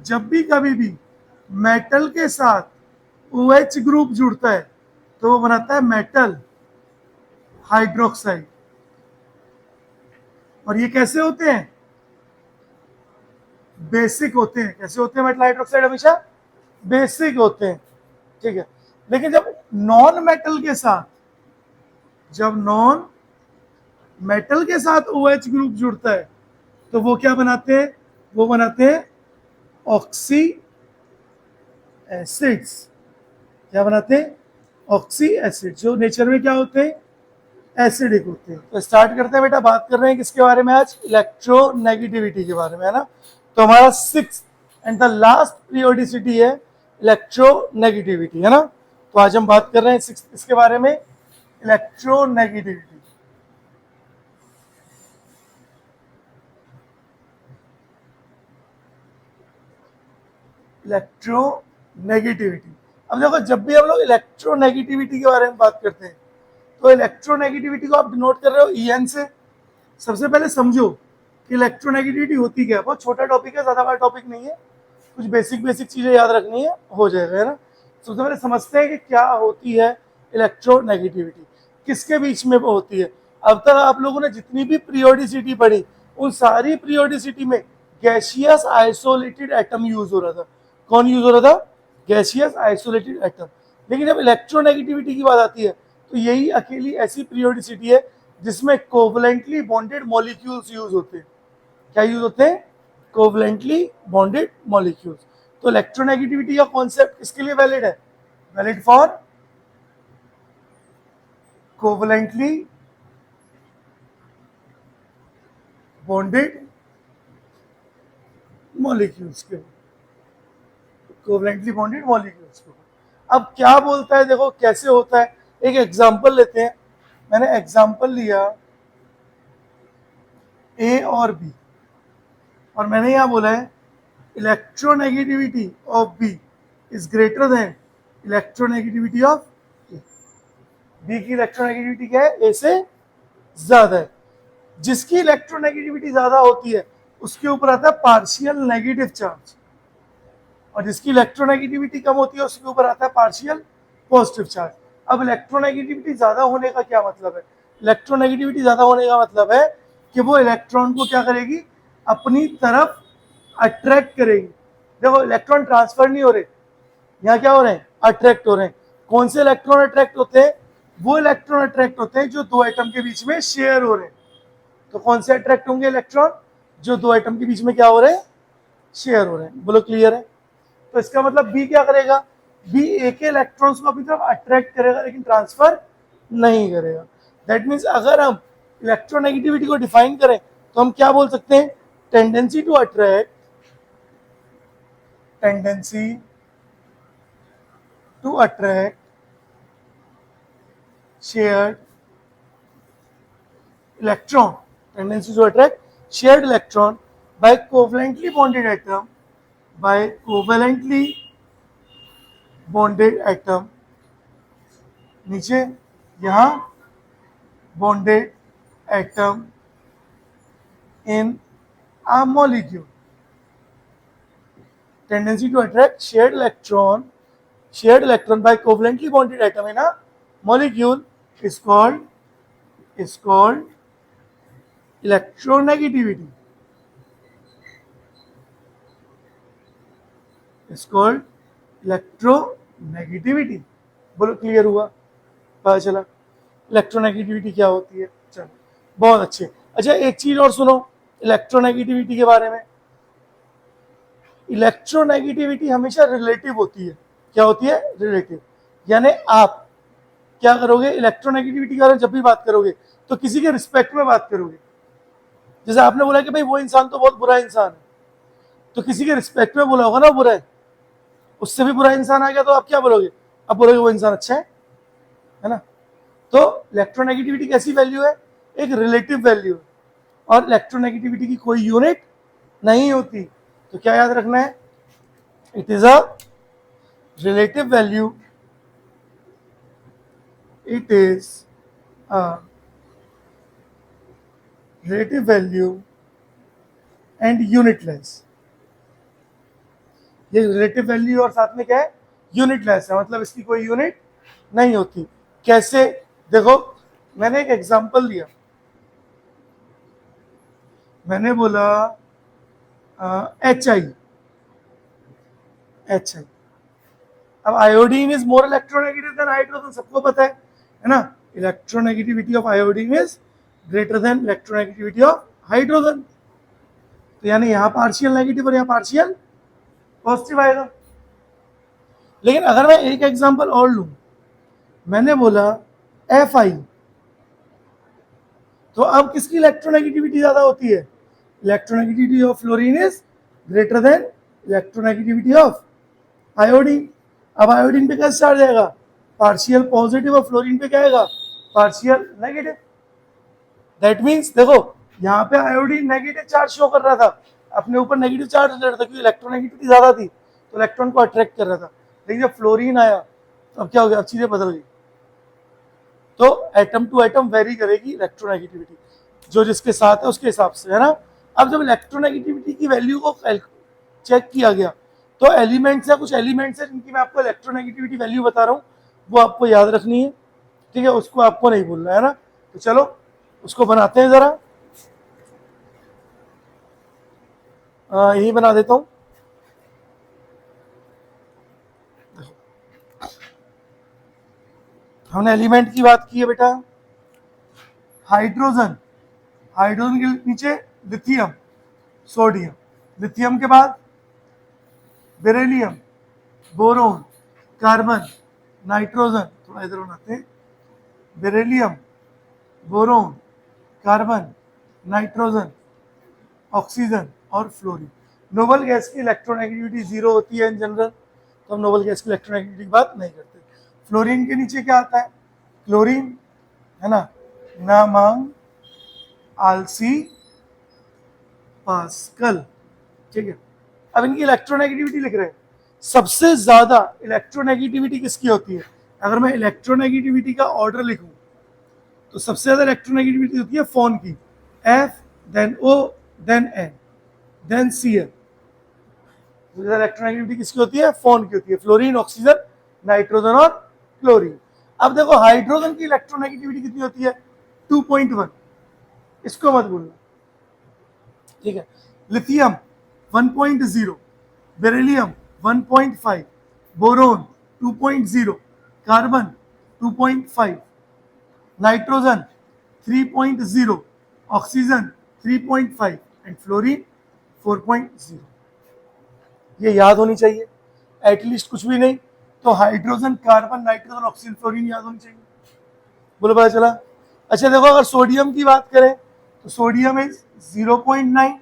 जब भी कभी भी मेटल के साथ OH ग्रुप जुड़ता है तो वो बनाता है मेटल हाइड्रोक्साइड। और ये कैसे होते हैं? बेसिक होते हैं। कैसे होते हैं मेटल हाइड्रोक्साइड? हमेशा बेसिक होते हैं, ठीक है। लेकिन जब नॉन मेटल के साथ, जब नॉन मेटल के साथ OH ग्रुप जुड़ता है तो वो क्या बनाते हैं? वो बनाते हैं ऑक्सी एसिड्स। क्या बनाते हैं? ऑक्सी एसिड, जो नेचर में क्या होते हैं? एसिडिक होते हैं। तो स्टार्ट करते हैं बेटा। बात कर रहे हैं किसके बारे में आज? इलेक्ट्रोनेगेटिविटी के बारे में, है ना। तो हमारा 6th and the last periodicity है इलेक्ट्रोनेगेटिविटी, है ना। तो आज हम बात कर रहे हैं 6th इसके बारे में, इलेक्ट्रोनेगेटिविटी। इलेक्ट्रोनेगेटिविटी। अब देखो, जब भी हम लोग इलेक्ट्रोनेगेटिविटी के बारे में बात करते हैं तो इलेक्ट्रोनेगेटिविटी को आप डिनोट कर रहे हो EN से। सबसे पहले समझो कि इलेक्ट्रोनेगेटिविटी होती क्या है। बहुत छोटा टॉपिक है, ज्यादा बड़ा टॉपिक नहीं है, कुछ बेसिक बेसिक चीजें याद रखनी है, हो जाएगा, है ना। सबसे पहले समझते हैं कि क्या होती है इलेक्ट्रोनेगेटिविटी, किसके बीच में होती है। अब तक आप लोगों ने जितनी भी पीरियोडिसिटी पढ़ी, उन सारी पीरियोडिसिटी में गैसियस आइसोलेटेड एटम यूज हो रहा था। कौन यूज हो रहा था? Gaseous isolated atom. लेकिन जब इलेक्ट्रोनेगेटिविटी की बात आती है तो यही अकेली ऐसी पीरियोडिसिटी है जिसमें कोवलेंटली बॉन्डेड मॉलिक्यूल्स यूज होते हैं। क्या यूज होते हैं? Covalently bonded molecules. तो इलेक्ट्रोनेगेटिविटी का कॉन्सेप्ट किसके लिए वैलिड है? Valid for covalently bonded molecules के, कोवलेंटली बॉन्डेड मॉलिक्यूल्स को। अब क्या बोलता है, देखो कैसे होता है। एक एग्जांपल लेते हैं। मैंने एग्जांपल लिया A और B, और मैंने यहां बोला है electronegativity of B is greater than electronegativity of A। B की इलेक्ट्रोनेगेटिविटी क्या है? A से ज्यादा है। जिसकी इलेक्ट्रोनेगेटिविटी ज्यादा होती है उसके ऊपर आता है पार्शियल नेगेटिव चार्ज, और जिसकी इलेक्ट्रोनेगेटिविटी कम होती है उसके ऊपर आता है पार्शियल पॉजिटिव चार्ज। अब इलेक्ट्रोनेगेटिविटी ज्यादा होने का क्या मतलब है? इलेक्ट्रोनेगेटिविटी ज्यादा होने का मतलब है कि वो इलेक्ट्रॉन को क्या करेगी? अपनी तरफ अट्रैक्ट करेगी। देखो, इलेक्ट्रॉन ट्रांसफर नहीं हो रहे, यहाँ क्या हो रहे हैं? अट्रैक्ट हो रहे हैं। कौन से इलेक्ट्रॉन अट्रैक्ट होते हैं? वो इलेक्ट्रॉन अट्रैक्ट होते हैं जो दो एटम के बीच में शेयर हो रहे हैं। तो कौन से अट्रैक्ट होंगे इलेक्ट्रॉन? जो दो एटम के बीच में क्या हो रहे हैं? शेयर हो रहे हैं। बोलो क्लियर है? तो इसका मतलब बी क्या करेगा? बी ए के इलेक्ट्रॉन्स को अपनी तरफ अट्रैक्ट करेगा लेकिन ट्रांसफर नहीं करेगा। दैट मीन्स अगर हम इलेक्ट्रोनेगेटिविटी को डिफाइन करें तो हम क्या बोल सकते हैं? Tendency to attract, tendency to attract shared electron, tendency to attract shared electron by covalently bonded atom, by covalently bonded atom, नीचे यहाँ bonded atom in a molecule. Tendency to attract shared electron by covalently bonded atom in a molecule is called electronegativity. Is called electronegativity. बोलो clear हुआ? पता चला electronegativity क्या होती है। चलो, बहुत अच्छे। अच्छा, एक चीज और सुनो इलेक्ट्रोनेगेटिविटी के बारे में। इलेक्ट्रोनेगेटिविटी हमेशा रिलेटिव होती है। क्या होती है? रिलेटिव। यानी आप क्या करोगे? इलेक्ट्रोनेगेटिविटी के बारे में जब भी बात करोगे तो किसी के रिस्पेक्ट में बात करोगे। जैसे आपने बोला कि भाई वो इंसान तो बहुत बुरा इंसान है, तो किसी के रिस्पेक्ट में बोला होगा ना बुरा है। उससे भी बुरा इंसान आ गया तो आप क्या बोलोगे? आप बोलोगे वो इंसान अच्छा है ना। तो इलेक्ट्रोनेगेटिविटी कैसी वैल्यू है? एक रिलेटिव वैल्यू है, और इलेक्ट्रोनेगेटिविटी की कोई यूनिट नहीं होती। तो क्या याद रखना है? It is a relative value, it is a relative value and unitless. ये रिलेटिव वैल्यू और साथ में क्या है, यूनिटलेस है, मतलब इसकी कोई यूनिट नहीं होती। कैसे, देखो मैंने एक एग्जांपल दिया, मैंने बोला HI, अब iodine is more electronegative than hydrogen, सबको पता है ना, electronegativity of iodine is greater than electronegativity of hydrogen. तो यानी यहाँ पार्शियल नेगेटिव और यहाँ पार्शियल पॉजिटिव आएगा। लेकिन अगर मैं एक एग्जांपल और लूं, मैंने बोला Fi, तो अब किसकी इलेक्ट्रोनेगेटिविटी ज्यादा होती है, electronegativity of fluorine is greater than electronegativity of iodine. अब आयोडीन पे कैसे चार्ज आएगा, पार्शियल पॉजिटिव, और फ्लोरीन पे क्या आएगा, पार्शियल नेगेटिव। दैट मीन्स देखो यहाँ पे आयोडीन नेगेटिव चार्ज शो कर रहा था, अपने ऊपर नेगेटिव चार्ज ले रहा था क्योंकि इलेक्ट्रोनेगेटिविटी ज्यादा थी, तो इलेक्ट्रॉन को अट्रैक्ट कर रहा था। लेकिन जब फ्लोरीन आया तो अब क्या हो गया, अब चीजें बदल गई। तो एटम टू एटम वेरी करेगी इलेक्ट्रोनेगेटिविटी, जो जिसके साथ है उसके हिसाब से, है ना। अब जब इलेक्ट्रोनेगेटिविटी की वैल्यू को चेक किया गया, तो एलिमेंट्स है, कुछ एलिमेंट्स है जिनकी मैं आपको इलेक्ट्रोनेगेटिविटी वैल्यू बता रहा हूँ, वो आपको याद रखनी है, ठीक है, उसको आपको नहीं भूलना है ना। तो चलो उसको बनाते हैं जरा, यही बना देता हूं। हमने एलिमेंट की बात की है बेटा, हाइड्रोजन, हाइड्रोजन के नीचे लिथियम, सोडियम, लिथियम के बाद बेरिलियम, बोरोन, कार्बन, नाइट्रोजन, थोड़ा इधर बनाते हैं, beryllium, boron, carbon, nitrogen, oxygen और फ्लोरीन। नोबल गैस की इलेक्ट्रोनेगेटिविटी 0 होती है इन जनरल, तो हम नोबल गैस की इलेक्ट्रोनेगेटिविटी की बात नहीं करते। फ्लोरीन के नीचे क्या आता है, क्लोरीन, है ना, नामांग, आलसी, पास्कल, ठीक है। अब इनकी इलेक्ट्रोनेगेटिविटी लिख रहे हैं, सबसे ज्यादा इलेक्ट्रोनेगेटिविटी किसकी होती है, अगर मैं इलेक्ट्रोनेगेटिविटी का ऑर्डर लिखूं तो सबसे ज्यादा इलेक्ट्रोनेगेटिविटी होती है फोन की, F, then O, then N, then Cl। Electronegativity किसकी होती है, फोन की होती है, फ्लोरीन, ऑक्सीजन, नाइट्रोजन और क्लोरीन। अब देखो हाइड्रोजन की इलेक्ट्रोनेगेटिविटी कितनी होती है, 2.1, इसको मत भूलना, ठीक है। Lithium 1.0, beryllium 1.5, boron 2.0, carbon 2.5, nitrogen 3.0, oxygen 3.5 and fluorine 4.0। ये याद होनी चाहिए एटलीस्ट, कुछ भी नहीं तो hydrogen, carbon, nitrogen, oxygen, fluorine याद होनी चाहिए। बोलो पता चला। अच्छा देखो अगर सोडियम की बात करें तो sodium is 0.9,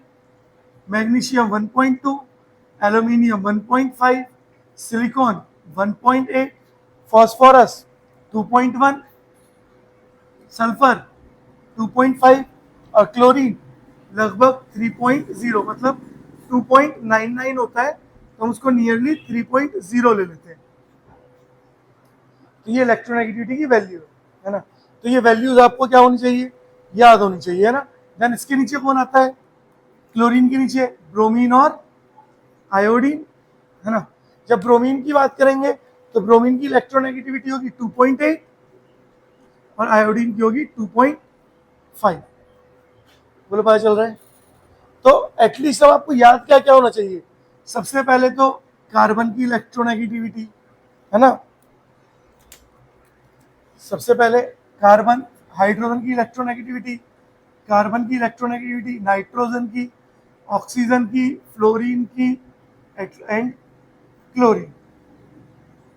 magnesium 1.2, aluminium 1.5, silicon 1.8, phosphorus 2.1, sulphur 2.5 और क्लोरीन लगभग 3.0, मतलब 2.99 होता है, तो हम उसको नियरली 3.0 ले लेते हैं। तो ये इलेक्ट्रोनेगेटिविटी की वैल्यू है ना। तो ये वैल्यूज आपको क्या होनी चाहिए, याद होनी चाहिए, है ना। देन इसके नीचे कौन आता है, क्लोरीन के नीचे ब्रोमीन और आयोडीन, है ना। जब ब्रोमीन की बात करेंगे तो ब्रोमीन की इलेक्ट्रोनेगेटिविटी होगी 2.8 और आयोडीन की होगी 2.5। बोलो पता चल रहा है। तो एटलीस्ट अब आपको याद क्या क्या होना चाहिए, सबसे पहले तो कार्बन की इलेक्ट्रोनेगेटिविटी, है ना, सबसे पहले कार्बन, हाइड्रोजन की इलेक्ट्रोनेगेटिविटी, कार्बन की इलेक्ट्रोनेगेटिविटी, नाइट्रोजन की, ऑक्सीजन की, फ्लोरीन की एंड क्लोरीन।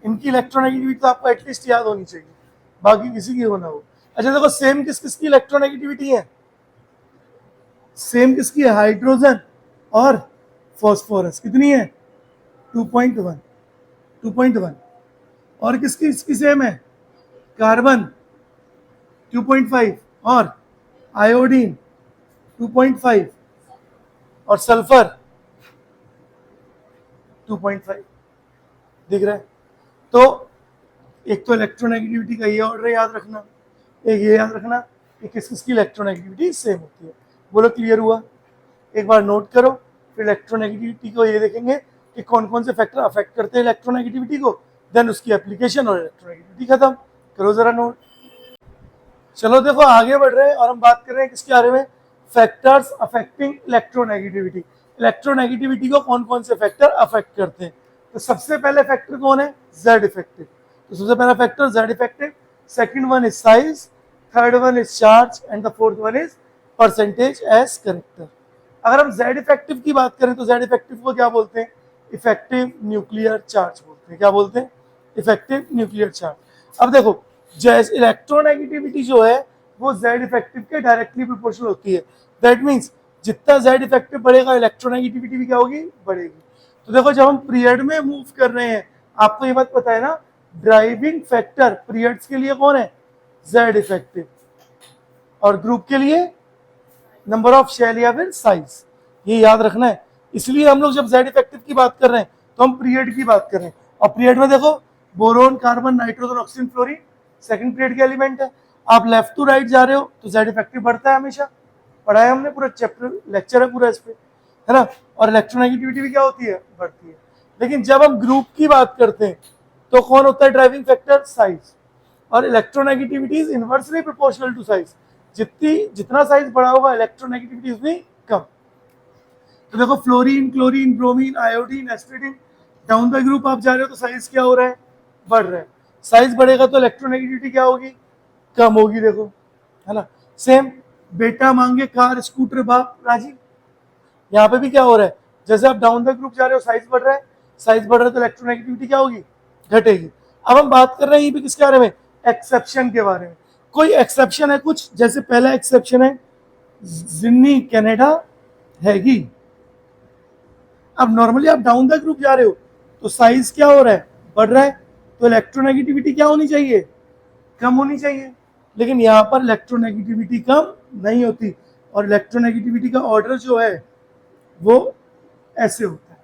इनकी इलेक्ट्रोनेगेटिविटी तो आपको एटलीस्ट याद होनी चाहिए, बाकी किसी की होना हो। अच्छा देखो सेम किस किस की इलेक्ट्रोनेगेटिविटी है, सेम किसकी है, हाइड्रोजन और फॉस्फोरस, कितनी है 2.1, 2.1। और किसकी इसकी सेम है, कार्बन 2.5 और आयोडीन 2.5 और सल्फर 2.5, दिख रहा है। तो एक तो इलेक्ट्रोनेगेटिविटी का ये ऑर्डर याद रखना, एक ये याद रखना कि किस किस की इलेक्ट्रोनेगेटिविटी सेम होती है। बोलो क्लियर हुआ, एक बार नोट करो, फिर इलेक्ट्रोनेगेटिविटी को ये देखेंगे कि कौन कौन से फैक्टर अफेक्ट करते हैं इलेक्ट्रोनेगेटिविटी को, देन उसकी एप्लीकेशन और इलेक्ट्रोनेगेटिविटी खत्म। करो जरा नोट। चलो देखो आगे बढ़ रहे हैं और हम बात कर रहे हैं किसके बारे में, फैक्टर्स अफेक्टिंग इलेक्ट्रोनेगेटिविटी। इलेक्ट्रोनेगेटिविटी को कौन कौन से फैक्टर अफेक्ट करते हैं। तो सबसे पहले फैक्टर कौन है, जेड इफेक्टिव। तो सबसे पहला factor Z effective, second one is size, third one is charge and the fourth one is percentage as character. अगर हम जेड इफेक्टिव की बात करें तो जेड इफेक्टिव को क्या बोलते हैं, इफेक्टिव न्यूक्लियर चार्ज बोलते हैं। क्या बोलते हैं, इफेक्टिव न्यूक्लियर चार्ज। अब देखो जैसे इलेक्ट्रोनेगेटिविटी जो है वो जेड इफेक्टिव के डायरेक्टली प्रोपोर्शनल होती है। दैट मीन्स जितना जेड इफेक्टिव बढ़ेगा इलेक्ट्रोनेगेटिविटी भी क्या होगी, बढ़ेगी। तो देखो जब हम पीरियड में मूव कर रहे हैं, आपको ये बात पता है ना, ड्राइविंग फैक्टर पीरियड्स के लिए कौन है, जेड इफेक्टिव, और ग्रुप के लिए नंबर ऑफ शेल या फिर साइज, ये याद रखना है। इसलिए हम लोग जब जेड इफेक्टिव की बात कर रहे हैं तो हम पीरियड की बात कर रहे हैं। और पीरियड में देखो boron, carbon, nitrogen, oxygen, fluorine second period के एलिमेंट है। आप लेफ्ट टू राइट जा रहे हो तो जेड इफेक्टिव बढ़ता है हमेशा, पढ़ा है हमने, पूरा चैप्टर लेक्चर है पूरा इस पे, है ना। और इलेक्ट्रोनेगेटिविटी भी क्या होती है, बढ़ती है। लेकिन जब हम ग्रुप की बात करते हैं तो कौन होता है ड्राइविंग फैक्टर, साइज। और electronegativity is inversely proportional to size. जितना साइज बड़ा होगा इलेक्ट्रोनेगेटिविटी उतनी कम। तो देखो fluorine, chlorine, bromine, iodine, aspirin, down the group आप जा रहे हो तो साइज क्या हो रहा है, बढ़ रहा है। साइज बढ़ेगा तो इलेक्ट्रोनेगेटिविटी क्या होगी, कम होगी। देखो है ना, सेम बेटा मांगे कार, स्कूटर, बाप राजी। यहाँ पे भी क्या हो रहा है, जैसे आप डाउन द ग्रुप जा रहे हो साइज बढ़ रहा है, साइज बढ़ रहा है तो इलेक्ट्रोनेगेटिविटी क्या होगी, घटेगी। अब हम बात कर रहे हैं ये भी किसके बारे में, एक्सेप्शन के बारे में। कोई एक्सेप्शन है कुछ, जैसे पहला एक्सेप्शन है जिन्नी कनाडा हैगी। अब नॉर्मली आप डाउन द ग्रुप जा रहे हो तो साइज क्या हो रहा है, बढ़ रहा है, तो इलेक्ट्रोनेगेटिविटी क्या होनी चाहिए, कम होनी चाहिए। लेकिन यहाँ पर इलेक्ट्रोनेगेटिविटी कम नहीं होती, और इलेक्ट्रोनेगेटिविटी का ऑर्डर जो है वो ऐसे होता है,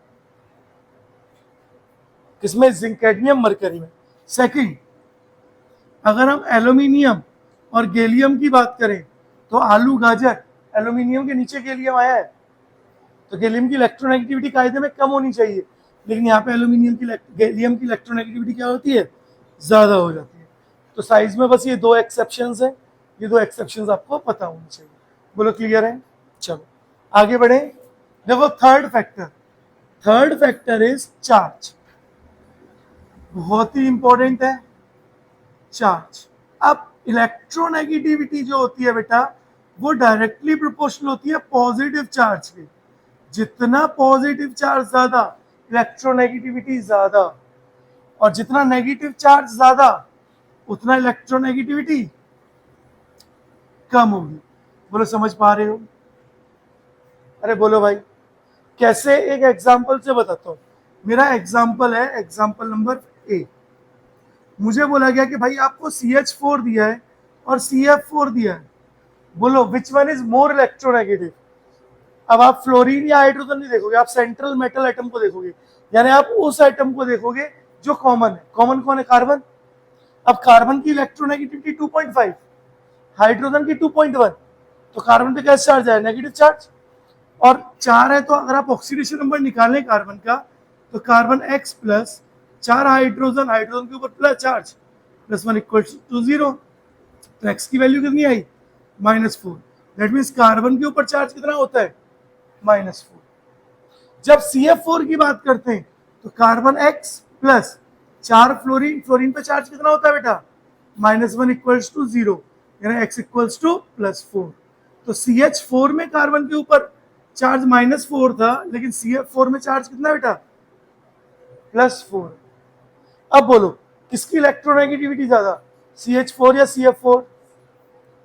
किसमें, जिंक, कैडमियम, मरकरी में। सेकंड, अगर हम एल्यूमिनियम और गैलियम की बात करें तो आलू, गाजर, एल्यूमिनियम के नीचे गैलियम आया है तो गैलियम की इलेक्ट्रोनेगेटिविटी कायदे में कम होनी चाहिए। लेकिन यहाँ पे एल्यूमिनियम की, गैलियम की इलेक्ट्रोनेगेटिविटी क्या होती है, ज्यादा हो जाती है। तो साइज में बस ये दो एक्सेप्शंस हैं, ये दो एक्सेप्शंस आपको पता होनी चाहिए। बोलो क्लियर है। चलो आगे बढ़े। देखो थर्ड फैक्टर इज चार्ज, बहुत ही इंपॉर्टेंट है चार्ज। अब इलेक्ट्रोनेगेटिविटी जो होती है बेटा वो डायरेक्टली प्रोपोर्शनल होती है पॉजिटिव चार्ज के। जितना पॉजिटिव चार्ज ज्यादा इलेक्ट्रोनेगेटिविटी ज्यादा, और जितना नेगेटिव चार्ज ज्यादा उतना इलेक्ट्रोनेगेटिविटी कम होगी। बोलो समझ पा रहे हो, अरे बोलो भाई। कैसे, एक एग्जांपल से बताता हूं। मेरा एग्जांपल है एग्जांपल नंबर ए। मुझे बोला गया कि भाई आपको CH4 दिया है और CF4 दिया है, बोलो which one is more electronegative. अब आप फ्लोरीन या हाइड्रोजन नहीं देखोगे, आप सेंट्रल मेटल एटम को देखोगे, यानी आप उस एटम को देखोगे जो कॉमन है। कॉमन कौन है, कार्बन। अब कार्बन की इलेक्ट्रोनेगेटिविटी 2.5, हाइड्रोजन की 2.1, तो कार्बन पे कैसा चार्ज है, नेगेटिव चार्ज। और 4 है तो अगर आप ऑक्सीडेशन नंबर निकालें कार्बन का तो carbon X plus 4 hydrogen, hydrogen के ऊपर plus charge plus 1 equal to 0। तो X की वैल्यू कितनी आई, -4। दैट मीन्स कार्बन के ऊपर चार्ज कितना होता है, -4। जब CF4 की बात करते हैं तो carbon X plus 4 fluorine, fluorine पे चार्ज कितना होता है बेटा, -1 इक्वल्स टू 0, यानी X इक्वल्स टू +4। तो CH4 में कार्बन के ऊपर चार्ज -4 था, लेकिन CF4 में चार्ज कितना बेटा, +4। अब बोलो किसकी इलेक्ट्रोनेगेटिविटी ज्यादा, CH4 या CF4,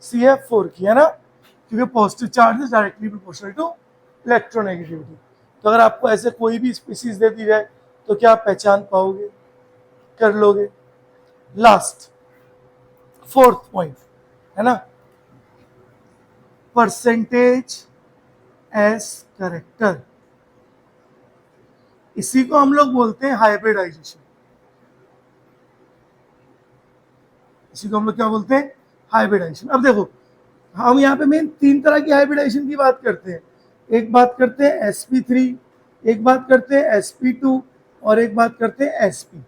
CF4 की, है ना, क्योंकि positive charge is directly proportional to electronegativity. तो अगर आपको ऐसे कोई भी स्पीसीज दे दी जाए तो क्या आप पहचान पाओगे, कर लोगे। लास्ट फोर्थ पॉइंट है ना, परसेंटेज एज करेक्टर। इसी को हम लोग बोलते हैं हाइब्रिडाइजेशन। इसी को हम लोग क्या बोलते हैं, हाइब्रिडाइजेशन। अब देखो हम यहाँ पे मेन 3 तरह की हाइब्रिडाइजेशन की बात करते हैं। एक बात करते हैं sp3, एक बात करते हैं sp2 और एक बात करते हैं sp।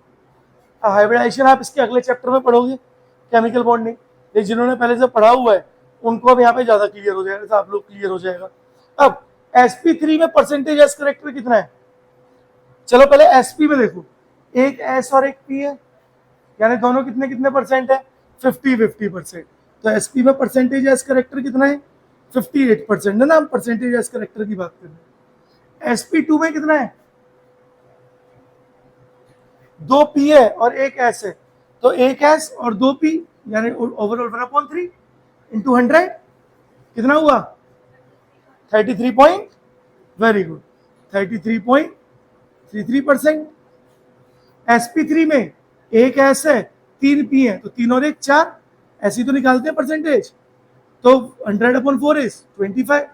हाइब्रिडाइजेशन आप इसके अगले चैप्टर में पढ़ोगे, केमिकल बॉन्डिंग, ये जिन्होंने पहले से पढ़ा हुआ है उनको अब यहाँ पे ज्यादा क्लियर हो जाएगा, आप लोग क्लियर हो जाएगा। अब sp3 में परसेंटेज एस करेक्टर कितना है? चलो पहले sp में देखो, एक s और एक p है, यानी दोनों कितने कितने परसेंट है? 50-50%। तो sp में परसेंटेज एस करेक्टर कितना है? 58% है ना, हम परसेंटेज एस करेक्टर की बात कर रहे हैं। sp2 में कितना है? 2 p है और एक s है, तो एक s और 2 p यानी ओवरऑल 1/3 इंटू 100 कितना हुआ? 33 पॉइंट, वेरी गुड, 33.33%। sp3 में एक s है, 3 p है, तो 3 और 1 4, ऐसी तो निकालते हैं परसेंटेज, तो 100/4 इज 25,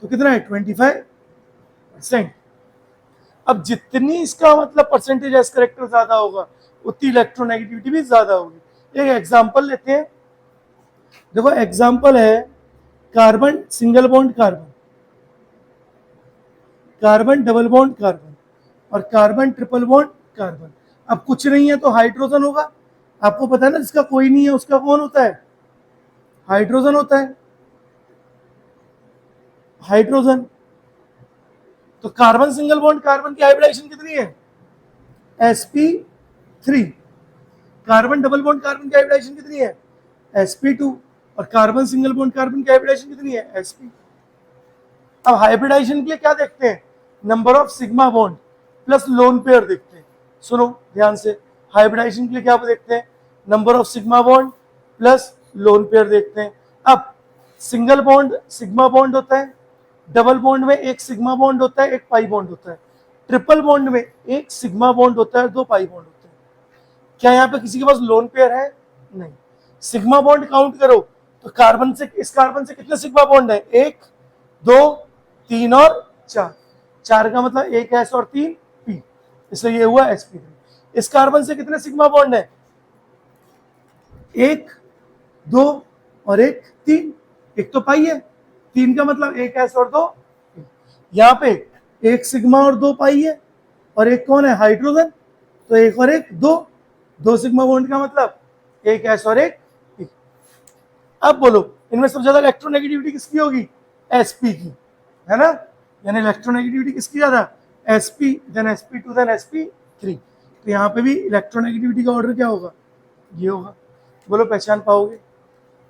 तो कितना है? 25%। अब जितनी इसका मतलब परसेंटेज एस करेक्टर ज्यादा होगा उतनी इलेक्ट्रोनेगेटिविटी भी ज्यादा होगी। एक एग्जांपल लेते हैं, देखो एग्जांपल है carbon single bond carbon, carbon double bond carbon और कार्बन ट्रिपल बॉन्ड कार्बन। अब कुछ नहीं है तो हाइड्रोजन होगा, आपको पता है ना, जिसका कोई नहीं है उसका कौन होता है? हाइड्रोजन होता है, हाइड्रोजन। तो कार्बन सिंगल बॉन्ड कार्बन की हाइब्रिडाइजेशन कितनी है? sp3। Carbon double bond carbon की हाइब्रिडाइजेशन कितनी है? sp2। और कार्बन सिंगल बॉन्ड कार्बन की हाइब्रिडाइजेशन कितनी है? sp। अब हाइब्रिडाइजेशन के लिए क्या देखते हैं? Number of sigma bond plus lone pair देखते हैं। सुनो ध्यान से, हाइब्रिडाइजेशन के लिए क्या देखते हैं? Number of sigma bond plus lone pair देखते हैं। अब सिंगल बॉन्ड सिग्मा बॉन्ड होता है, डबल बॉन्ड में एक सिग्मा बॉन्ड होता है, एक पाई बॉन्ड होता है, ट्रिपल बॉन्ड में एक सिग्मा बॉन्ड होता है, 2 पाई बॉन्ड होते हैं। क्या यहाँ पे किसी के पास लोन पेयर है? नहीं। सिग्मा बॉन्ड काउंट करो तो कार्बन से, इस कार्बन से कितने सिग्मा बॉन्ड है? 1 2 3 और 4, 4 का मतलब एक एस और 3 पी, इसलिए ये हुआ sp3। इस कार्बन से कितने सिग्मा बॉन्ड है? 1 2 और 1 3, एक तो पाई है, 3 का मतलब एक एस और 2। यहाँ पे एक सिग्मा और 2 पाई है, और एक कौन है? हाइड्रोजन, तो एक और एक 2, 2 सिग्मा बॉन्ड का मतलब एक एस और एक पी। अब बोलो इनमें सबसे ज्यादा इलेक्ट्रोनेगेटिविटी किसकी होगी? sp की, है ना, यानी इलेक्ट्रोनेगेटिविटी किसकी ज्यादा? sp, then sp2, then sp3। तो यहाँ पे भी इलेक्ट्रोनेगेटिविटी का ऑर्डर क्या होगा? ये होगा। बोलो पहचान पाओगे?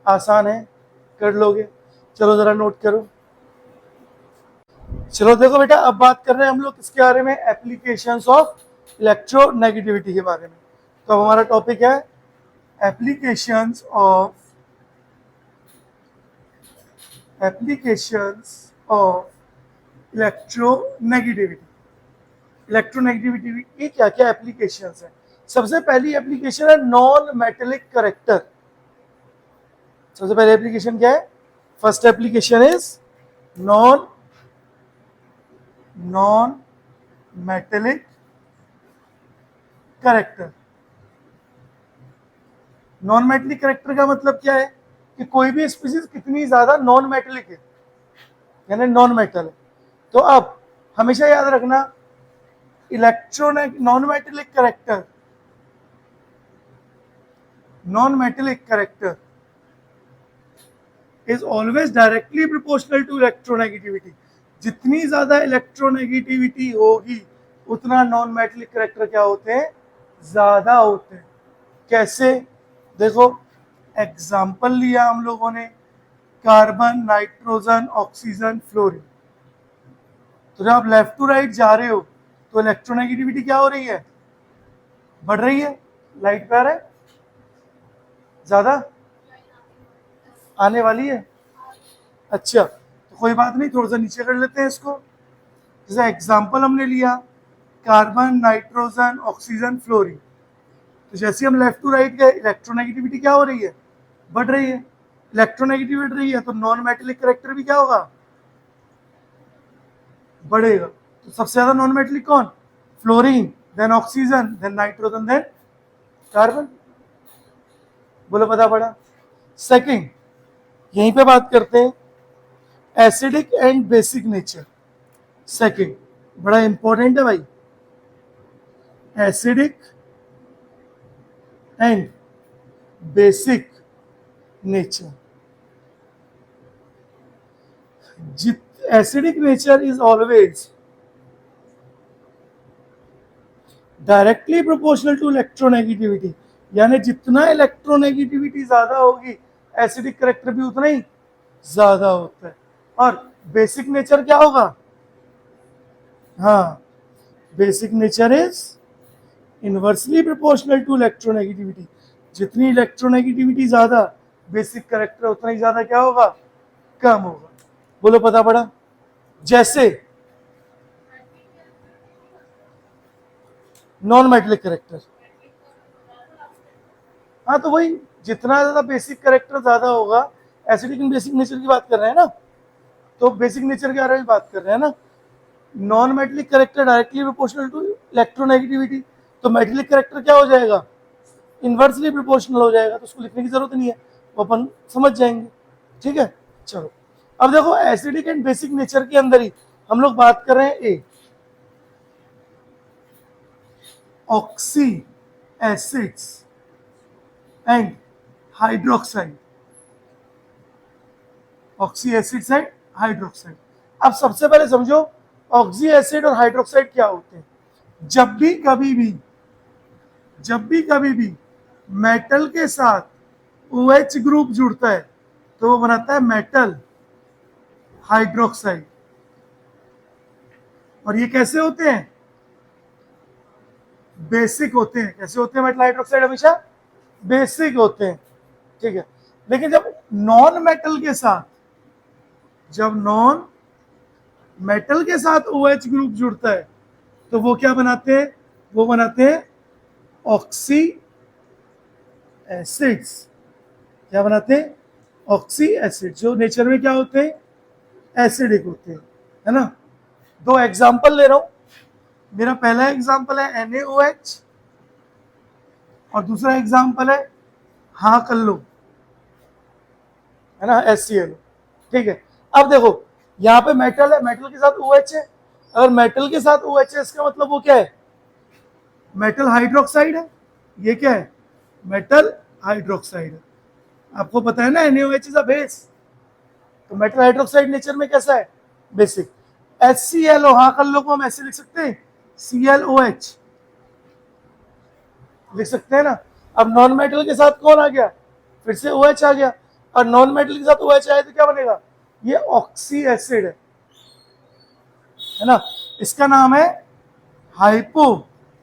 आसान है, कर लोगे? चलो जरा नोट करो। चलो देखो बेटा, अब बात कर रहे हैं हम लोग किसके बारे में? एप्लीकेशंस ऑफ इलेक्ट्रोनेगेटिविटी के बारे में। तो अब हमारा टॉपिक है एप्लीकेशंस ऑफ इलेक्ट्रोनेगेटिविटी। इलेक्ट्रोनेगेटिविटी की क्या क्या एप्लीकेशंस है? सबसे पहली एप्लीकेशन है नॉन मेटेलिक करेक्टर। सबसे पहली एप्लीकेशन क्या है? First application is non metallic character. Non metallic character का मतलब क्या है? कि कोई भी स्पीसीज कितनी ज्यादा नॉन मेटेलिक है, यानी नॉन मेटल है। तो अब हमेशा याद रखना, non metallic character is always directly proportional to electronegativity. जितनी ज्यादा इलेक्ट्रोनेगेटिविटी होगी उतना नॉन मेटेलिक करेक्टर क्या होते हैं? ज्यादा होते हैं। कैसे? देखो एग्जाम्पल लिया हम लोगों ने, कार्बन, नाइट्रोजन, ऑक्सीजन, फ्लोरीन। तो जब आप लेफ्ट टू राइट जा रहे हो तो इलेक्ट्रोनेगेटिविटी क्या हो रही है? बढ़ रही है। लाइट पे आ रहा है? ज्यादा आने वाली है? अच्छा, तो कोई बात नहीं, थोड़ा सा नीचे कर लेते हैं इसको। जैसे एग्जाम्पल हमने लिया कार्बन, नाइट्रोजन, ऑक्सीजन, फ्लोरीन। तो जैसे हम लेफ्ट टू राइट गए, इलेक्ट्रोनेगेटिविटी क्या हो रही है? बढ़ रही है। इलेक्ट्रोनेगेटिविटी बढ़ रही है तो नॉन मेटेलिक करेक्टर भी क्या होगा? बढ़ेगा। तो सबसे ज्यादा नॉन मेटेलिक कौन? Fluorine, then oxygen, then nitrogen, then carbon. बोलो पता पड़ा? सेकंड, यहीं पे बात करते हैं acidic and basic nature. Second, बड़ा इंपॉर्टेंट है भाई, acidic and basic nature. Acidic nature is always directly proportional to electronegativity, यानी जितना इलेक्ट्रोनेगेटिविटी ज्यादा होगी एसिडिक करेक्टर भी उतना ही ज्यादा होता है. और बेसिक नेचर क्या होगा? हाँ, basic nature is inversely proportional to electronegativity. जितनी इलेक्ट्रोनेगेटिविटी ज्यादा, बेसिक करेक्टर उतना ही ज्यादा क्या होगा? कम होगा. बोलो पता पड़ा? जैसे नॉन मेटेलिक करेक्टर, हाँ तो वही, जितना ज्यादा बेसिक करेक्टर ज्यादा होगा, एसिडिक एंड बेसिक नेचर की बात कर रहे हैं ना, तो बेसिक नेचर के बारे में बात कर रहे हैं ना. Non metallic character directly proportional to electronegativity, तो मेटेलिक करेक्टर क्या हो जाएगा? इनवर्सली प्रोपोर्शनल हो जाएगा. तो उसको लिखने की जरूरत नहीं है, वो अपन समझ जाएंगे. ठीक है, चलो. अब देखो एसिडिक एंड बेसिक नेचर के अंदर ही हम लोग बात कर रहे हैं ए, oxy acids and hydroxide. Oxy acids and hydroxide. अब सबसे पहले समझो ऑक्सी एसिड और हाइड्रोक्साइड क्या होते हैं. जब भी कभी भी मेटल के साथ OH ग्रुप जुड़ता है तो वो बनाता है मेटल हाइड्रोक्साइड. और ये कैसे होते हैं? बेसिक होते हैं. कैसे होते हैं मेटल हाइड्रोक्साइड? हमेशा बेसिक होते हैं. ठीक है. लेकिन जब नॉन मेटल के साथ OH ग्रुप जुड़ता है तो वो क्या बनाते हैं? वो बनाते हैं ऑक्सी एसिड्स. क्या बनाते हैं? ऑक्सी एसिड, जो नेचर में क्या होते हैं? एसिडिक होते हैं, है ना. दो एग्जांपल ले रहा हूं. मेरा पहला एग्जांपल है NaOH और दूसरा एग्जांपल है, हाँ कर लो, है ना, HCl. ठीक है. अब देखो यहाँ पे मेटल है, मेटल के साथ OH है. अगर मेटल के साथ OH है इसका मतलब वो क्या है? मेटल हाइड्रोक्साइड है. ये क्या है? मेटल हाइड्रोक्साइड है. आपको पता है ना NaOH इज अ बेस, तो मेटल हाइड्रोक्साइड नेचर में कैसा है? बेसिक. HClO, हाँ कर लो को हम ऐसे लिख सकते हैं, ClOH लिख सकते हैं ना. अब नॉन मेटल के साथ कौन आ गया? फिर से OH आ गया. और नॉन मेटल के साथ OH आए तो क्या बनेगा? ये ऑक्सी एसिड है ना. इसका नाम है हाइपोक्लोरस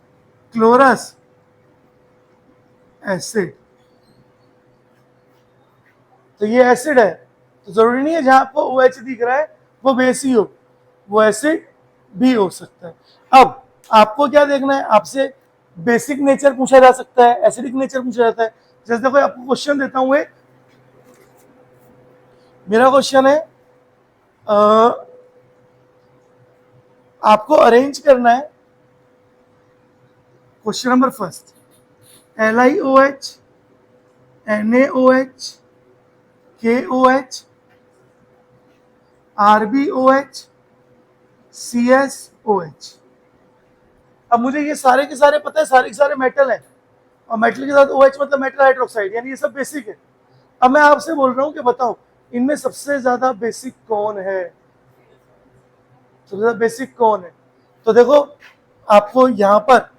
एसिड. तो ये एसिड है, तो जरूरी नहीं है जहां आपको OH दिख रहा है वो बेस ही हो, वो एसिड भी हो सकता है. अब आपको क्या देखना है? आपसे बेसिक नेचर पूछा जा सकता है, एसिडिक नेचर पूछा जाता है. जैसे देखो आपको क्वेश्चन देता हूं. एक मेरा क्वेश्चन है, आपको अरेंज करना है. Question number first, LiOH, NaOH, KOH, RbOH, CSOH. अब मुझे ये सारे के सारे पता है, सारे के सारे मेटल हैं, और मेटल के साथ OH मतलब मेटल हाइड्रोक्साइड, यानी ये सब बेसिक है. अब मैं आपसे बोल रहा हूं कि बताओ इनमें सबसे ज्यादा बेसिक कौन है? सबसे ज्यादा बेसिक कौन है? तो देखो आपको यहां पर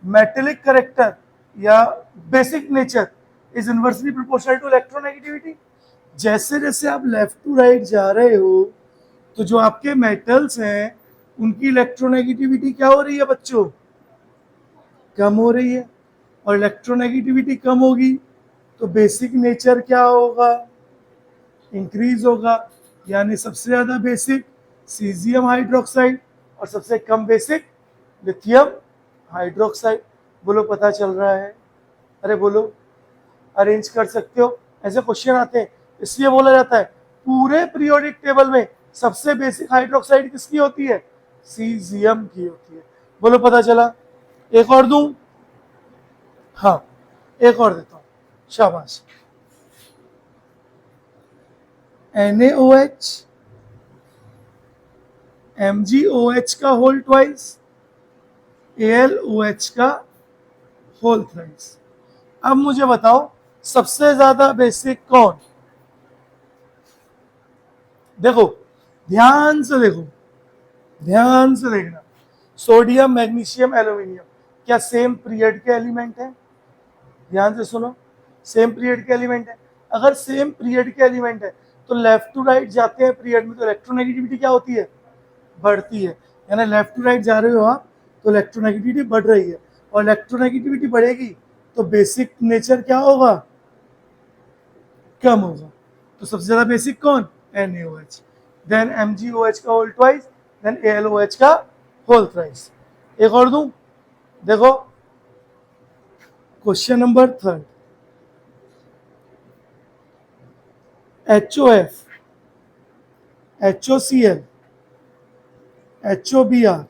मेटेलिक करेक्टर या basic nature is inversely proportional to electronegativity. जैसे जैसे आप लेफ्ट टू राइट जा रहे हो तो जो आपके मेटल्स हैं उनकी इलेक्ट्रोनेगेटिविटी क्या हो रही है बच्चों? कम हो रही है. और इलेक्ट्रोनेगेटिविटी कम होगी तो बेसिक नेचर क्या होगा? इंक्रीज होगा. यानी सबसे ज्यादा बेसिक सीजियम हाइड्रोक्साइड और सबसे कम बेसिक लिथियम हाइड्रोक्साइड. बोलो पता चल रहा है? अरे बोलो, अरेंज कर सकते हो? ऐसे क्वेश्चन आते हैं, इसलिए बोला जाता है पूरे पीरियोडिक टेबल में सबसे बेसिक हाइड्रोक्साइड किसकी होती है? सीजियम की होती है. बोलो पता चला? एक और दूं? हाँ, एक और देता हूं. शाबाश. NaOH, MgOH का होल ट्वाइस, AlOH का होल थ्राइस। अब मुझे बताओ सबसे ज्यादा बेसिक कौन? देखो ध्यान से देखो, ध्यान से देखना, सोडियम मैग्नीशियम एल्यूमिनियम क्या सेम पीरियड के एलिमेंट है? ध्यान से सुनो, सेम पीरियड के एलिमेंट है। अगर सेम पीरियड के एलिमेंट है तो लेफ्ट टू राइट जाते हैं पीरियड में तो इलेक्ट्रोनेगेटिविटी क्या होती है? बढ़ती है। यानी लेफ्ट टू राइट जा रहे हो आप तो इलेक्ट्रोनेगेटिविटी बढ़ रही है, और इलेक्ट्रोनेगेटिविटी बढ़ेगी तो बेसिक नेचर क्या होगा? कम होगा। तो सबसे ज्यादा बेसिक कौन? NaOH, देन MgOH का होल ट्वाइस, देन AlOH का होल थ्राइस। एक और दूं, देखो question number 3, HOF, HOCl, HOBr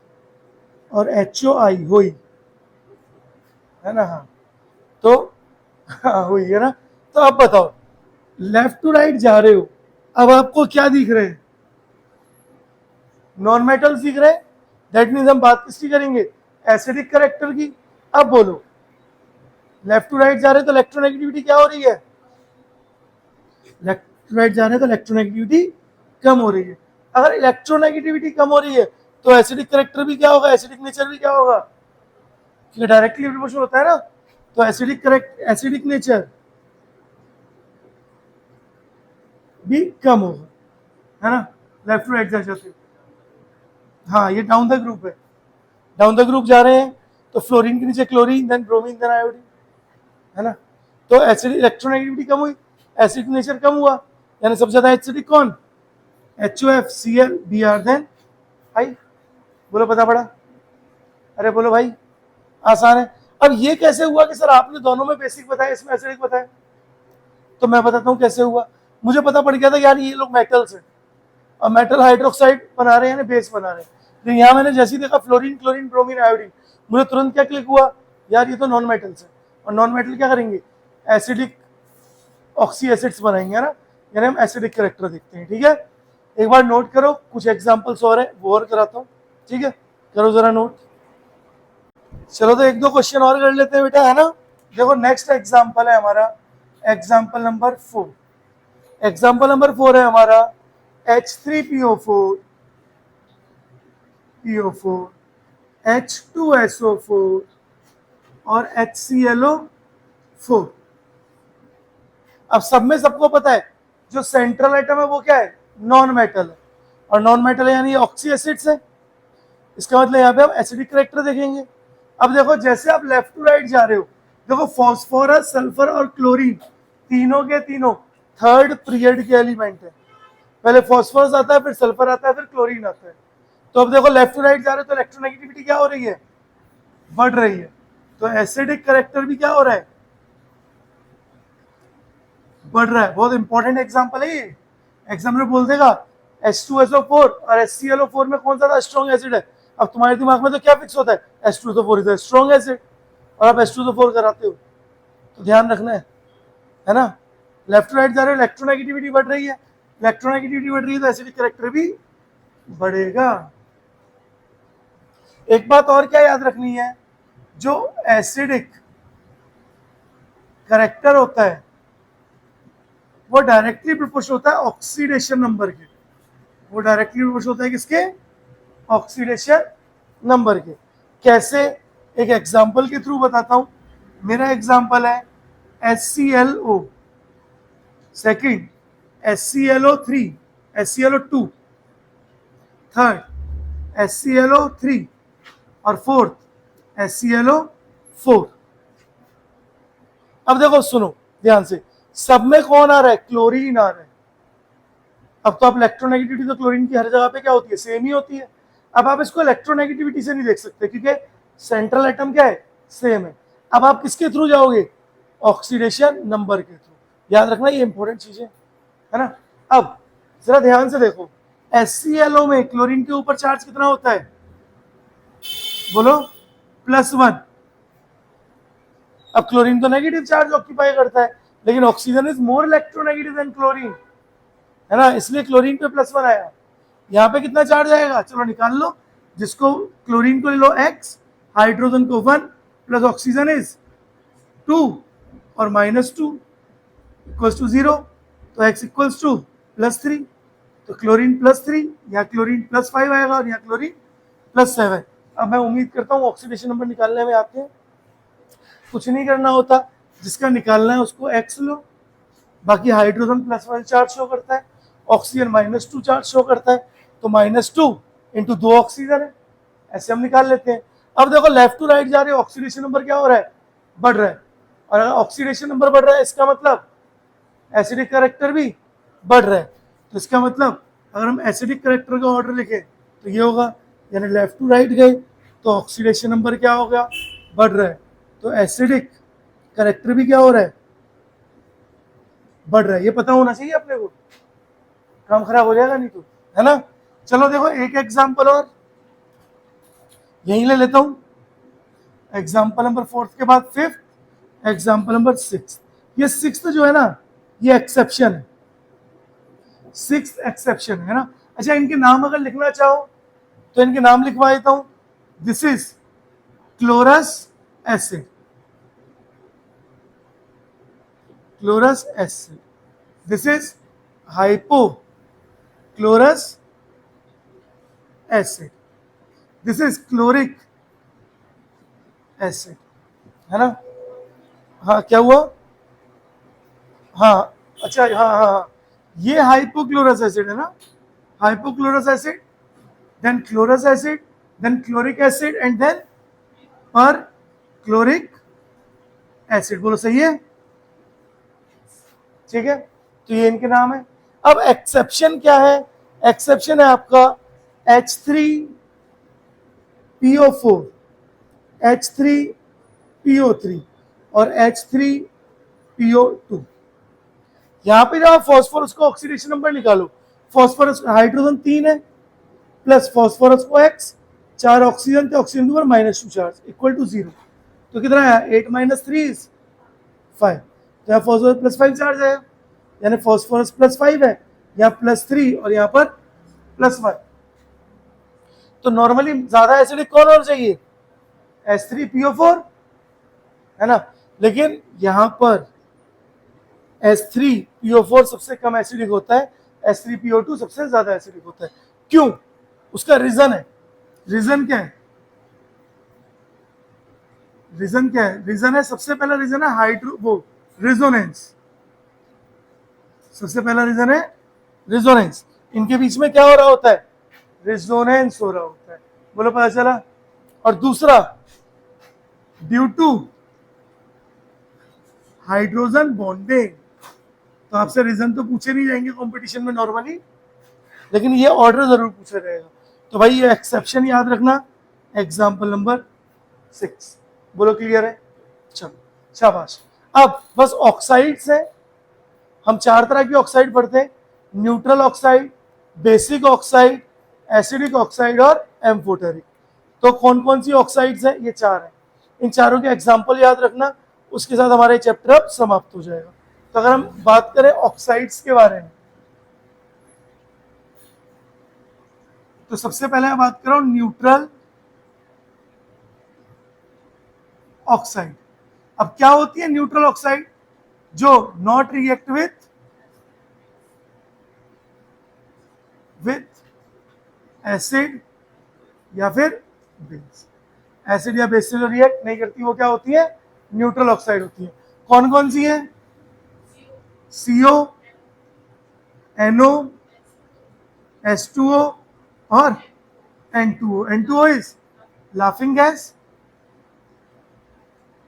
और HOI हुई है ना? हाँ तो हाँ हुई है ना? तो अब बताओ लेफ्ट टू राइट जा रहे हो, अब आपको क्या दिख रहे हैं? नॉन मेटल्स दिख रहे हैं। दैट मीन्स हम बात किसकी करेंगे? एसिडिक करेक्टर की। अब बोलो लेफ्ट टू राइट जा रहे हैं तो इलेक्ट्रोनेगेटिविटी क्या हो रही है? लेफ्ट टू राइट जा रहे हैं तो इलेक्ट्रोनेगेटिविटी कम हो रही है। अगर इलेक्ट्रोनेगेटिविटी कम हो रही है तो एसिडिक करेक्टर भी क्या होगा? एसिडिक नेचर भी क्या होगा? क्योंकि डायरेक्टली प्रोपोर्शनल होता है ना, तो एसिडिक नेचर भी कम होगा, है ना? लेफ्ट टू राइट जाते। हाँ ये डाउन द ग्रुप है, डाउन द ग्रुप जा रहे हैं तो फ्लोरीन के नीचे chlorine, then bromine, then iodine, है ना? तो एसिड इलेक्ट्रोनेगेटिविटी कम हुई, एसिड नेचर कम हुआ, यानी सबसे ज्यादा एसिडिक कौन? HOF, Cl, Br, then I. बोलो पता पड़ा? अरे बोलो भाई, आसान है। अब ये कैसे हुआ कि सर आपने दोनों में बेसिक बताया, इसमें एसिडिक बताया? तो मैं बताता हूँ कैसे हुआ। मुझे पता पड़ गया था यार ये लोग मेटल्स हैं और मेटल हाइड्रोक्साइड बना रहे हैं, बेस बना रहे हैं। तो यहाँ मैंने जैसे ही देखा फ्लोरीन, क्लोरीन, ब्रोमीन, आयोडीन, मुझे तुरंत क्या क्लिक हुआ? यार ये तो नॉन मेटल्स है, और नॉन मेटल क्या करेंगे? एसिडिक ऑक्सी एसिड्स बनाएंगे, है ना? यानी हम एसिडिक करेक्टर देखते हैं। ठीक है, एक बार नोट करो, कुछ एग्जांपल्स और है वो और कराता हूँ। ठीक है, करो जरा नोट। चलो तो एक दो क्वेश्चन और कर लेते हैं बेटा, है ना? देखो नेक्स्ट एग्जांपल है हमारा एग्जांपल नंबर 4। एग्जांपल नंबर 4 है हमारा H3PO4, PO4, H2SO4 और HClO4। अब सब में सबको पता है जो सेंट्रल एटम है वो क्या है? नॉन मेटल है, और नॉन मेटल है यानी ऑक्सी एसिड्स है। इसका मतलब यहाँ पे हम एसिडिक करेक्टर देखेंगे। अब देखो जैसे आप लेफ्ट टू राइट जा रहे हो, देखो फॉस्फोरस, सल्फर और क्लोरीन तीनों के तीनों थर्ड पीरियड के एलिमेंट है। पहले फॉस्फोरस आता है, फिर सल्फर आता है, फिर क्लोरीन आता है। तो अब देखो लेफ्ट टू राइट जा रहे हो तो इलेक्ट्रोनेगेटिविटी क्या हो रही है? बढ़ रही है। तो एसिडिक करेक्टर भी क्या हो रहा है? बढ़ रहा है। बहुत इंपॉर्टेंट एग्जांपल है ये, एग्जाम में बोल देगा H2SO4 और HClO4 में कौन सा स्ट्रॉन्ग एसिड है? अब तुम्हारे दिमाग में तो क्या फिक्स होता है? H2SO4 इज स्ट्रॉन्ग एसिड, और आप H2SO4 कराते हो, तो ध्यान रखना है ना? लेफ्ट राइट जा रहे हो, इलेक्ट्रोनेगेटिविटी बढ़ रही है, इलेक्ट्रोनेगेटिविटी बढ़ रही है तो एसिडिक करेक्टर भी बढ़ेगा। एक बात और क्या याद रखनी है, जो एसिडिक करेक्टर होता है वो डायरेक्टली प्रोपोर्शनल होता है ऑक्सीडेशन नंबर के। वो डायरेक्टली प्रोपोर्शनल होता है किसके? ऑक्सीडेशन नंबर के। कैसे? एक एग्जांपल के थ्रू बताता हूं। मेरा एग्जांपल है HClO, second HClO3, HClO2, third HClO3 और फोर्थ HClO4। अब देखो सुनो ध्यान से, सब में कौन आ रहा है? क्लोरीन आ रहा है। अब तो आप इलेक्ट्रोनेगेटिविटी तो क्लोरीन की हर जगह पे क्या होती है? सेम ही होती है। अब आप इसको इलेक्ट्रोनेगेटिविटी से नहीं देख सकते क्योंकि सेंट्रल एटम क्या है? सेम है। अब आप किसके थ्रू जाओगे? ऑक्सीडेशन नंबर के थ्रू। याद रखना ये इंपॉर्टेंट चीजें, है ना? अब जरा ध्यान से देखो, HClO में क्लोरीन के ऊपर चार्ज कितना होता है? बोलो, +1। अब क्लोरीन तो नेगेटिव चार्ज ऑक्यूपाई करता है, लेकिन oxygen is more electronegative than chlorine, है ना? इसलिए क्लोरीन पे +1 आया। यहाँ पे कितना चार्ज आएगा, चलो निकाल लो। जिसको क्लोरीन को ले लो x, हाइड्रोजन को 1 प्लस ऑक्सीजन इज 2 और -2 इक्वल्स टू 0, तो x इक्वल्स टू +3, तो क्लोरीन +3, यहाँ क्लोरीन +5 आएगा और यहाँ क्लोरीन +7। अब मैं उम्मीद करता हूँ ऑक्सीडेशन नंबर निकालने में आपके कुछ नहीं करना होता, जिसका निकालना है उसको x लो, बाकी हाइड्रोजन +1 चार्ज शो करता है, ऑक्सीजन -2 चार्ज शो करता है, तो -2 इंटू 2 ऑक्सीजन है, ऐसे हम निकाल लेते हैं। अब देखो लेफ्ट टू राइट जा रहे हो, ऑक्सीडेशन नंबर क्या हो रहा है, बढ़ रहा है, और अगर ऑक्सीडेशन नंबर बढ़ रहा है इसका मतलब एसिडिक कैरेक्टर भी बढ़ रहा है, तो इसका मतलब अगर हम एसिडिक कैरेक्टर का ऑर्डर लिखें तो ये होगा, यानी लेफ्ट टू राइट गए तो ऑक्सीडेशन नंबर क्या हो गया, बढ़ रहा है, तो एसिडिक कैरेक्टर भी क्या हो रहा है, बढ़ रहा है। ये पता होना चाहिए अपने को, काम खराब हो जाएगा नहीं तो, है ना। चलो देखो एक एग्जांपल और यही ले लेता हूं, एग्जांपल नंबर 4 के बाद 5th, एग्जांपल नंबर 6। ये 6th जो है ना, ये एक्सेप्शन है, 6th एक्सेप्शन है ना। अच्छा, इनके नाम अगर लिखना चाहो तो इनके नाम लिखवा देता हूं। This is chlorous acid, chlorous acid, this is hypochlorous acid, this is chloric acid, है ना। हाँ क्या हुआ, हाँ अच्छा, हाँ हाँ हाँ, ये हाइपोक्लोरस एसिड है ना, hypochlorous acid, then chlorous acid, then chloric acid and then perchloric acid, बोलो सही है, ठीक है। तो ये इनके नाम है। अब एक्सेप्शन क्या है, एक्सेप्शन है आपका H3PO4, H3PO3 और H3PO2। यहां पे जब आप फॉस्फोरस को ऑक्सीडेशन नंबर निकालो, फॉस्फोरस हाइड्रोजन 3 है प्लस फॉस्फोरस को x, 4 ऑक्सीजन थे, ऑक्सीजन के ऊपर -2 चार्ज इक्वल टू 0, तो कितना है 8 - 3 इज 5, तो यहाँ फॉस्फोरस +5 चार्ज है, यानी फॉस्फोरस +5 है, यहाँ +3 और यहाँ पर +1। तो नॉर्मली ज्यादा एसिडिक कौन होना चाहिए, H3PO4, है ना, लेकिन यहां पर H3PO4 सबसे कम एसिडिक होता है, H3PO2 सबसे ज्यादा एसिडिक होता है। क्यों, उसका रीजन है, रीजन क्या है, रीजन क्या है, रीजन है, सबसे पहला रीजन है रेजोनेंस, सबसे पहला रीजन है रेजोनेंस। इनके बीच में क्या हो रहा होता है, रेजोनेंस हो रहा होता है, बोलो पता चला। और दूसरा ड्यू टू हाइड्रोजन बॉन्डिंग, तो आपसे रीजन तो पूछे नहीं जाएंगे कंपटीशन में नॉर्मली, लेकिन ये ऑर्डर जरूर पूछा जाएगा। तो भाई ये एक्सेप्शन याद रखना, एग्जाम्पल नंबर 6, बोलो क्लियर है, चलो शाबाश। अब बस ऑक्साइड्स है, हम 4 तरह की ऑक्साइड पढ़ते हैं, neutral oxide, basic oxide, acidic oxide और एम्फोटेरिक। तो कौन कौन सी ऑक्साइड्स हैं, ये 4 हैं, इन चारों के एग्जाम्पल याद रखना, उसके साथ हमारे चैप्टर अब समाप्त हो जाएगा। तो अगर हम बात करें ऑक्साइड्स के बारे में, तो सबसे पहले मैं बात कर रहा हूं न्यूट्रल ऑक्साइड। अब क्या होती है न्यूट्रल ऑक्साइड, जो नॉट रिएक्ट विथ एसिड या फिर बेस, एसिड या बेस से जो रिएक्ट नहीं करती वो क्या होती है, न्यूट्रल ऑक्साइड होती है। कौन कौन सी है, CO, NO, H2O और N2O। N2O is laughing gas,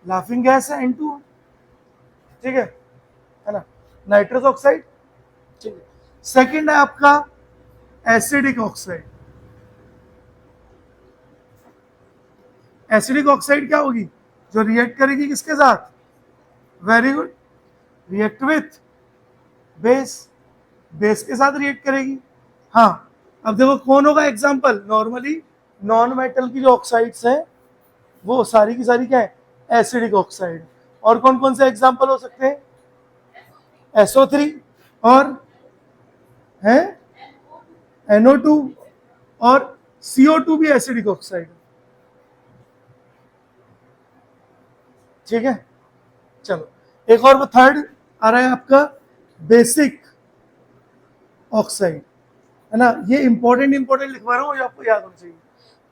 laughing gas है N2O, ठीक है ना। नाइट्रस ऑक्साइड, ठीक है। सेकंड है आपका एसिडिक ऑक्साइड। एसिडिक ऑक्साइड क्या होगी, जो रिएक्ट करेगी किसके साथ, very good, react with base, base के साथ रिएक्ट करेगी। हाँ, अब देखो कौन होगा एग्जांपल, नॉर्मली नॉन मेटल की जो ऑक्साइड्स हैं वो सारी की सारी क्या है, एसिडिक ऑक्साइड। और कौन कौन से एग्जांपल हो सकते हैं, SO3 और है NO2 और CO2 भी एसिडिक ऑक्साइड है। ठीक है, चलो एक और थर्ड आ रहा है आपका बेसिक ऑक्साइड, है ना। ये इंपॉर्टेंट लिखवा रहा हूँ, ये आपको याद होना चाहिए।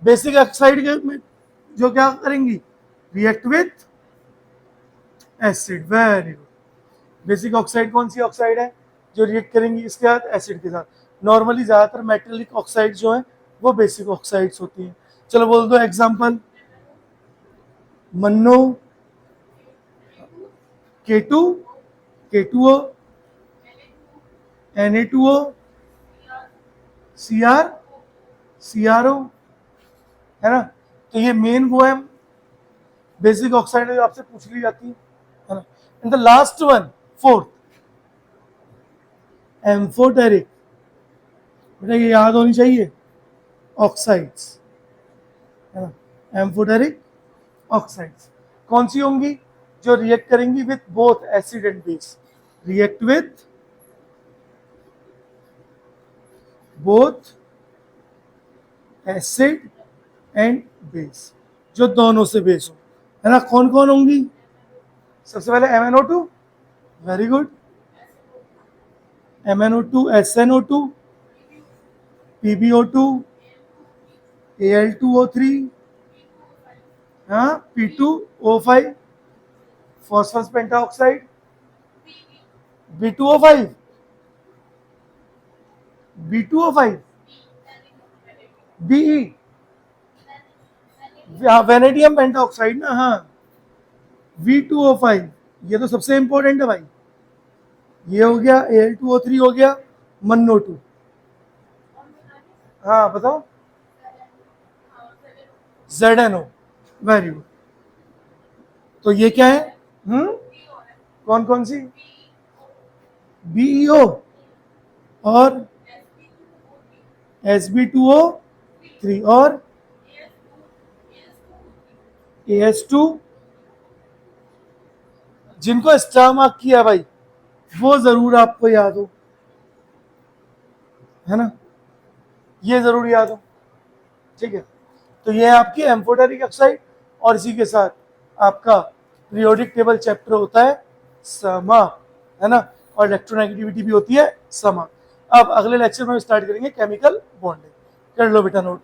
बेसिक ऑक्साइड के में जो क्या करेंगी, react with acid. Very good. Basic oxide कौन सी ऑक्साइड है जो रिएक्ट करेंगी इसके साथ, एसिड के साथ। नॉर्मली ज्यादातर मेटेलिक ऑक्साइड जो है वो बेसिक ऑक्साइड्स होती हैं। चलो बोल दो एग्जांपल, मन्नो, K2, K2O, Na2O, Cr, CrO, है ना। तो ये मेन वो है बेसिक ऑक्साइड जो आपसे पूछ ली जाती है ना। And the last one, fourth, amphoteric. बेटा ये याद होनी चाहिए, ऑक्साइड्स, है ना। एम्फोटेरिक ऑक्साइड्स कौन सी होंगी, जो रिएक्ट करेंगी with both acid and base. React with both acid and base, जो दोनों से बेस हो, है ना। कौन कौन होंगी, सबसे पहले MnO2, very good, MnO2, SnO2, PbO2, Al2O3, हाँ, P2O5, phosphorus pentoxide, B2O5, B2O5, BE, vanadium pentoxide ना, हाँ, V2O5, ये तो सबसे इंपॉर्टेंट है भाई। ये हो गया, Al2O3 हो गया, MnO2, हाँ बताओ, ZNO, वेरी गुड। तो ये क्या है, कौन कौन सी, BeO और Sb2O3 और AS2। जिनको स्टार मार्क किया भाई वो जरूर आपको याद हो, है ना, ये जरूर याद हो। ठीक है, तो ये है आपकी एम्फोटेरिक ऑक्साइड, और इसी के साथ आपका पीरियोडिक टेबल चैप्टर होता है समा, है ना, और इलेक्ट्रोनेगेटिविटी भी होती है समा। अब अगले लेक्चर में स्टार्ट करेंगे केमिकल बॉन्डिंग। कर लो बेटा नोट।